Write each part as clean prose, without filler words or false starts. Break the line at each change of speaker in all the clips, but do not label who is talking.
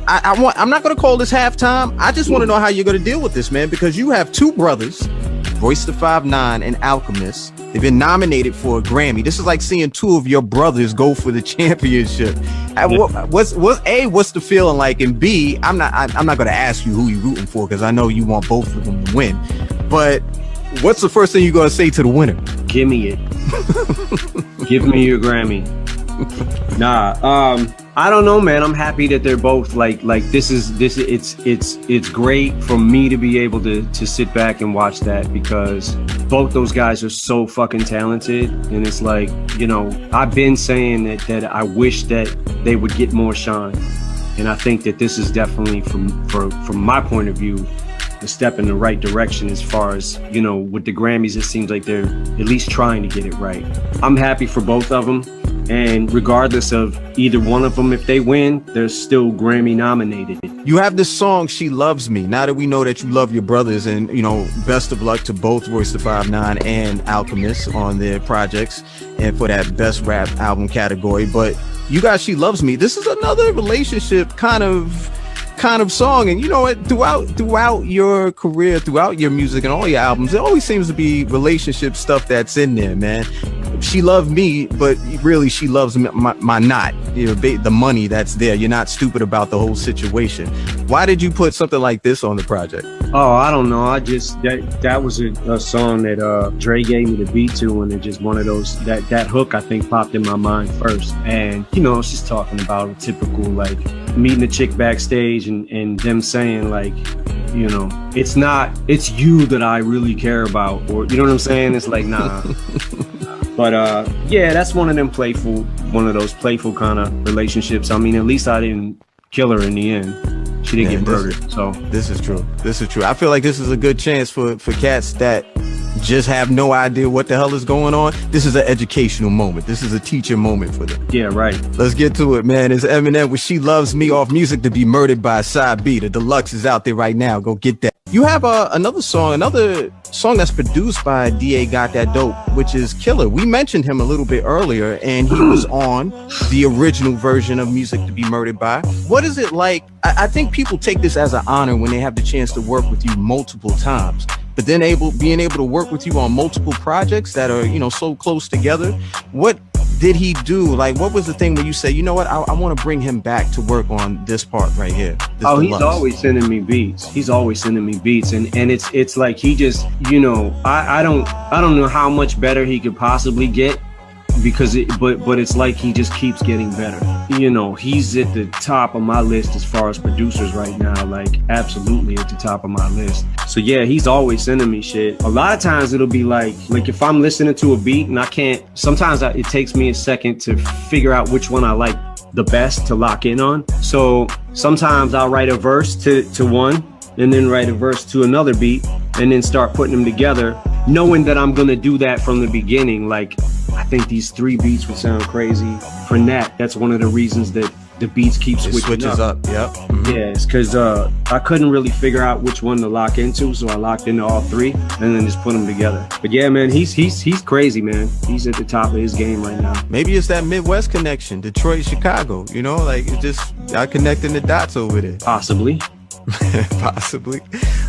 I'm not going to call this halftime. I just want to know how you're going to deal with this, man, because you have two brothers, VOSTFR and Alchemist. They've been nominated for a Grammy. This is like seeing two of your brothers go for the championship. What's the feeling like? And B, I'm not going to ask you who you're rooting for because I know you want both of them to win. But what's the first thing you're going to say to the winner?
Give me it. Give me your Grammy. Nah, I don't know, man. I'm happy that they're both like it's great for me to be able to sit back and watch that because both those guys are so fucking talented. And it's like, you know, I've been saying that I wish that they would get more shine. And I think that this is definitely from my point of view, a step in the right direction as far as, you know, with the Grammys, it seems like they're at least trying to get it right. I'm happy for both of them. And regardless of either one of them, if they win, they're still Grammy nominated.
You have this song, She Loves Me. Now that we know that you love your brothers, and, you know, best of luck to both VOSTFR and Alchemist on their projects and for that best rap album category. But you got She Loves Me. This is another relationship kind of song. And you know what, throughout your career, throughout your music and all your albums, there always seems to be relationship stuff that's in there, man. She loved me, but really she loves my knot, you know, the money that's there. You're not stupid about the whole situation. Why did you put something like this on the project?
Oh, I don't know. I just that was a song that Dre gave me the beat to, and it just one of those that hook I think popped in my mind first. And you know, it's just talking about a typical like meeting a chick backstage and them saying like, you know, it's you that I really care about, or you know what I'm saying? It's like, nah. But yeah, that's one of those playful kind of relationships. I mean, at least I didn't kill her in the end. She didn't get murdered. So
this is true. This is true. I feel like this is a good chance for cats that just have no idea what the hell is going on. This is an educational moment. This is a teacher moment for them.
Yeah, right. Let's
get to it, man. It's Eminem with She Loves Me off Music to Be Murdered by Side B. The deluxe is out there right now. Go get that. You have another song that's produced by DA Got That Dope, which is Killer. We mentioned him a little bit earlier, and he was on the original version of Music to Be Murdered By. What is it like? I think people take this as an honor when they have the chance to work with you multiple times, but then being able to work with you on multiple projects that are, you know, so close together. What did he do? Like, what was the thing where you say, you know what, I want to bring him back to work on this part right here?
Oh, he's always sending me beats. He's always sending me beats, and it's like he just, you know, I don't know how much better he could possibly get, because but it's like he just keeps getting better. You know, he's at the top of my list as far as producers right now, like absolutely at the top of my list. So yeah, he's always sending me shit. A lot of times it'll be like if I'm listening to a beat and I can't, sometimes it takes me a second to figure out which one I like the best to lock in on. So sometimes I'll write a verse to one and then write a verse to another beat and then start putting them together, knowing that I'm gonna do that from the beginning. Like, I think these 3 beats would sound crazy. For Nat, that's one of the reasons that the beats keep switching up.
Yep. Mm-hmm.
Yeah, it's because I couldn't really figure out which one to lock into, so I locked into all 3 and then just put them together. But yeah, man, he's crazy, man. He's at the top of his game right now.
Maybe it's that Midwest connection, Detroit, Chicago. You know, like it just I connecting the dots over there.
Possibly.
Possibly.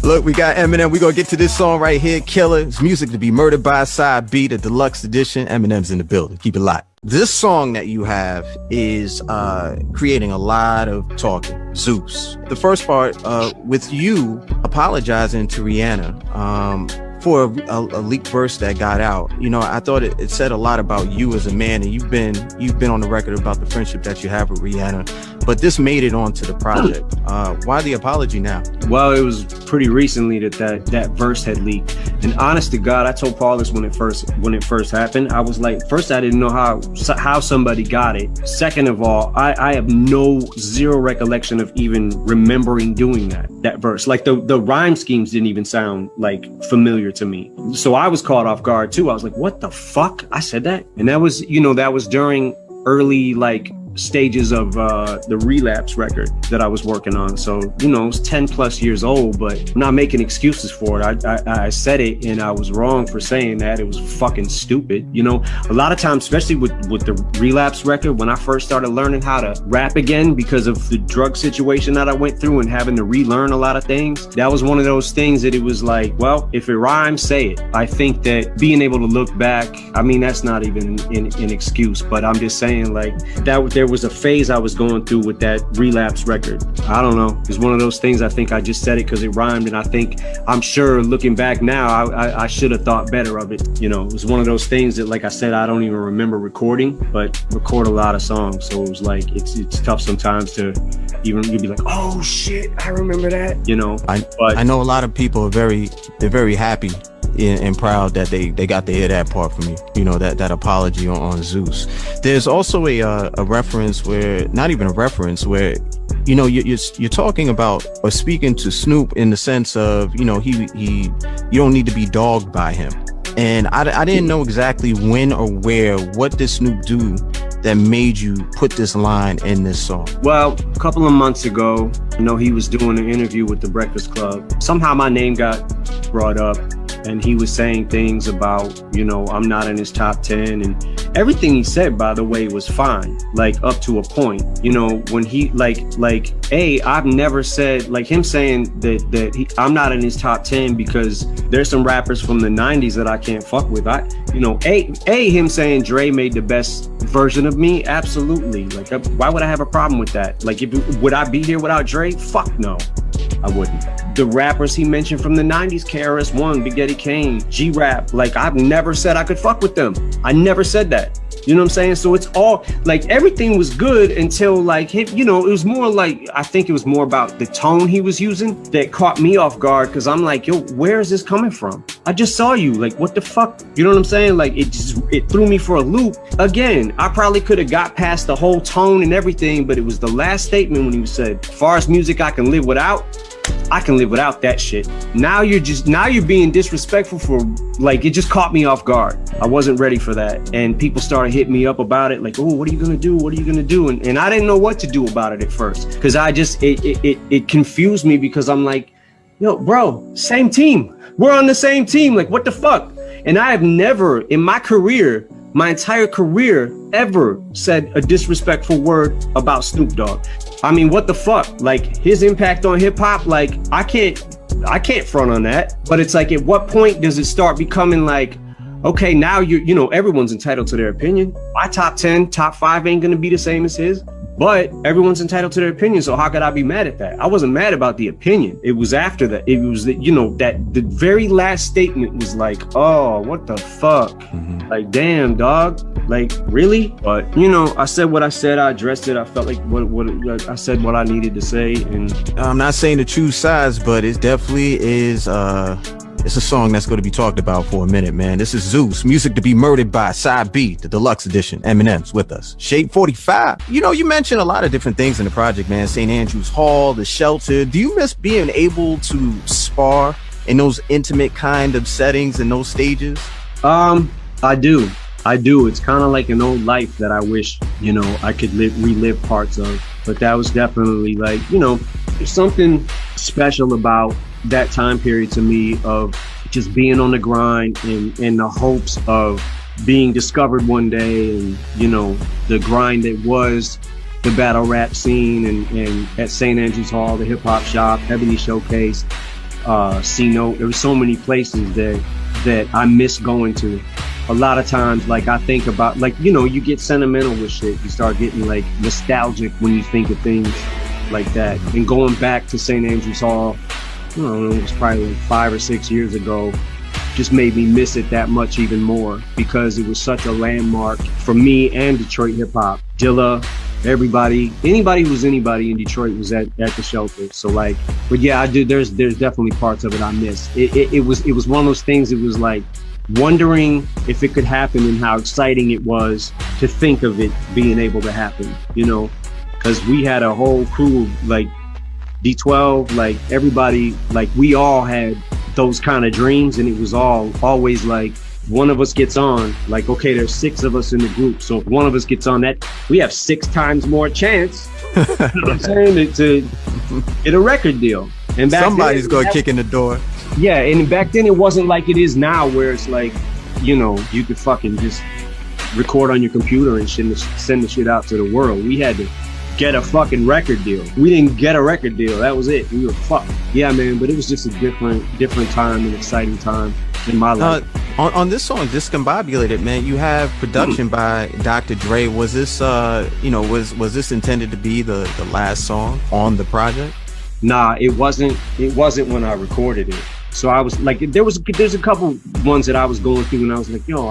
Look, we got Eminem. We're gonna get to this song right here, Killer. It's Music to Be Murdered by Side B, the deluxe edition. Eminem's in the building. Keep it locked. This song that you have is creating a lot of talking. Zeus. The first part with you apologizing to Rihanna for a leaked verse that got out. You know, I thought it said a lot about you as a man, and you've been on the record about the friendship that you have with Rihanna, but this made it onto the project. Why the apology now?
Well, it was pretty recently that verse had leaked, and honest to God, I told Paul this when it first happened. I was like, first, I didn't know how somebody got it. Second of all, I have zero recollection of even remembering doing that verse. Like the rhyme schemes didn't even sound like familiar to me. So I was caught off guard too. I was like, what the fuck? I said that? And that was, you know, that was during early like stages of the Relapse record that I was working on. So, you know, it's 10 plus years old, but I'm not making excuses for it. I said it and I was wrong for saying that. It was fucking stupid. You know, a lot of times, especially with the Relapse record, when I first started learning how to rap again because of the drug situation that I went through and having to relearn a lot of things, that was one of those things that it was like, well, if it rhymes, say it. I think that being able to look back, I mean, that's not even an excuse, but I'm just saying, like, that there was a phase I was going through with that Relapse record. I don't know. It's one of those things. I think I just said it because it rhymed, and I'm sure looking back now, I should have thought better of it. You know, it was one of those things that, like I said, I don't even remember recording, but record a lot of songs. So it was like, it's tough sometimes to even, you'd be like, oh shit, I remember that, you know.
I know a lot of people they're very happy and proud that they got to hear that part from you. You know, that apology on Zeus. There's also a reference where, not even a reference, where, you know, you're talking about or speaking to Snoop in the sense of, you know, you don't need to be dogged by him. And I didn't know exactly when or where, what did Snoop do that made you put this line in this song?
Well, a couple of months ago, you know, he was doing an interview with The Breakfast Club. Somehow my name got brought up, and he was saying things about, you know, I'm not in his top 10, and everything he said, by the way, was fine, like up to a point. You know, when he I've never said, like, him saying that I'm not in his top 10 because there's some rappers from the 90s that I can't fuck with. Him saying Dre made the best version of me, absolutely. Like, why would I have a problem with that? Like, would I be here without Dre? Fuck no, I wouldn't. The rappers he mentioned from the 90s, KRS-One, Big Eddie Kane, G-Rap, like, I've never said I could fuck with them. I never said that. You know what I'm saying? So it's all, like, everything was good until, like, you know, it was more like, I think it was more about the tone he was using that caught me off guard, because I'm like, yo, where is this coming from? I just saw you. Like, what the fuck? You know what I'm saying? Like, it threw me for a loop. Again, I probably could have got past the whole tone and everything, but it was the last statement when he said, as far as music I can live without, I can live without that shit. Now you're being disrespectful for, like, it just caught me off guard. I wasn't ready for that. And people started hitting me up about it, like, oh, what are you gonna do? What are you gonna do? And I didn't know what to do about it at first, because it confused me, because I'm like, yo, bro, same team. We're on the same team. Like, what the fuck? And I have never in my career, my entire career, ever said a disrespectful word about Snoop Dogg. I mean, what the fuck? Like, his impact on hip hop, like, I can't front on that. But it's like, at what point does it start becoming like, okay, now you know, everyone's entitled to their opinion. My top 10, top 5 ain't gonna be the same as his, but everyone's entitled to their opinion. So how could I be mad at that? I wasn't mad about the opinion. It was after that. It was, you know, that the very last statement was like, oh, what the fuck? Mm-hmm. Like, damn, dog. Like, really? But, you know, I said what I said. I addressed it. I felt like I said what I needed to say. And
I'm not saying to choose sides, but it definitely is it's a song that's going to be talked about for a minute, man. This is Zeus, music to be murdered by, side B, the deluxe edition. Eminem's with us. Shape 45. You know, you mentioned a lot of different things in the project, man. St. Andrews Hall, the shelter. Do you miss being able to spar in those intimate kind of settings and those stages?
I do. It's kind of like an old life that I wish, you know, I could relive parts of. But that was definitely, like, you know, there's something special about that time period to me, of just being on the grind and in the hopes of being discovered one day. And, you know, the grind that was the battle rap scene and at St. Andrews Hall, the hip hop shop, Ebony Showcase, C-Note. There were so many places that I miss going to. A lot of times, like, I think about, like, you know, you get sentimental with shit. You start getting, like, nostalgic when you think of things like that. And going back to St. Andrews Hall, I don't know, it was probably like 5 or 6 years ago, just made me miss it that much even more, because it was such a landmark for me and Detroit hip hop. Dilla, anybody who was anybody in Detroit was at the shelter. So, like, but yeah, I do. There's definitely parts of it I miss. It was one of those things. It was like wondering if it could happen and how exciting it was to think of it being able to happen, you know, because we had a whole crew, like D12, like everybody, like we all had those kind of dreams, and it was always like, one of us gets on, like, okay, there's 6 of us in the group. So if one of us gets on, that we have 6 times more chance, you know what I'm saying, to get a record deal. And back
somebody's going to kick in the door.
Yeah, and back then it wasn't like it is now, where it's like, you know, you could fucking just record on your computer and send the shit out to the world. We had to get a fucking record deal. We didn't get a record deal. That was it. We were fucked. Yeah, man, but it was just a different time, an exciting time in my life.
On this song, Discombobulated, man, you have production by Dr. Dre. Was this, you know, was this intended to be the last song on the project?
Nah, it wasn't when I recorded it. So I was like, there's a couple ones that I was going through, and I was like, yo,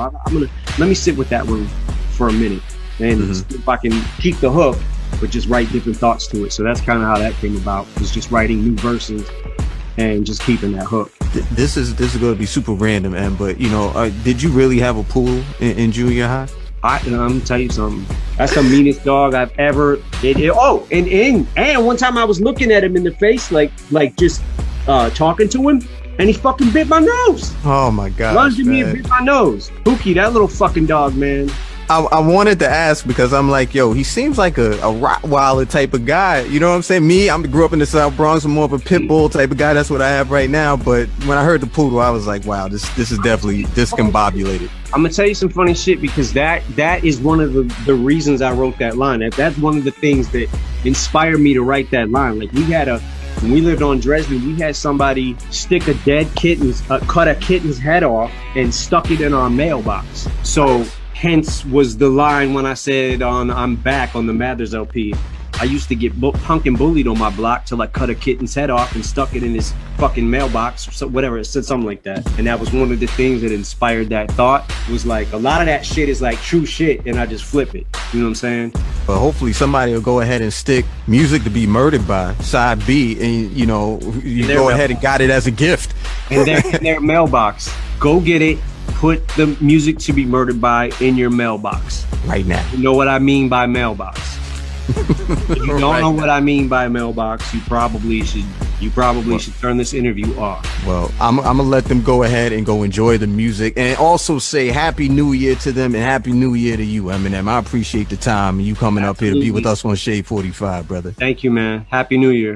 let me sit with that one for a minute and see if I can keep the hook, but just write different thoughts to it. So that's kind of how that came about, was just writing new verses and just keeping that hook.
This is going to be super random, man, but you know, did you really have a pool in junior high?
I'm gonna tell you something. That's the meanest dog I've ever. And one time I was looking at him in the face, like just talking to him, and he fucking bit my nose.
Oh my god!
Lunged at me and bit my nose. Pookie, that little fucking dog, man.
I wanted to ask because I'm like, yo, he seems like a Rottweiler type of guy. You know what I'm saying? Me, I grew up in the South Bronx. I'm more of a pit bull type of guy. That's what I have right now. But when I heard the poodle, I was like, wow, this is definitely discombobulated.
I'm gonna tell you some funny shit, because that is one of the reasons I wrote that line. That's one of the things that inspired me to write that line. Like, when we lived on Dresden, we had somebody stick a dead cut a kitten's head off and stuck it in our mailbox. So hence was the line when I said on I'm Back on the Mathers LP, I used to get punked and bullied on my block till I cut a kitten's head off and stuck it in his fucking mailbox, so whatever, it said something like that. And that was one of the things that inspired that thought, was like, a lot of that shit is like true shit, and I just flip it, you know what I'm saying?
But hopefully somebody will go ahead and stick Music to Be Murdered By side B, and you know, you go ahead and got it as a gift.
And they're in their mailbox. Go get it. Put the Music to Be Murdered By in your mailbox
right now.
You know what I mean by mailbox. If you don't know what I mean by mailbox, you probably should turn this interview off.
Well, I'm gonna let them go ahead and go enjoy the music, and also say Happy New Year to them, and Happy New Year to you, Eminem. I appreciate the time and you coming up here to be with us on Shade 45, brother.
Thank you, man. Happy New Year.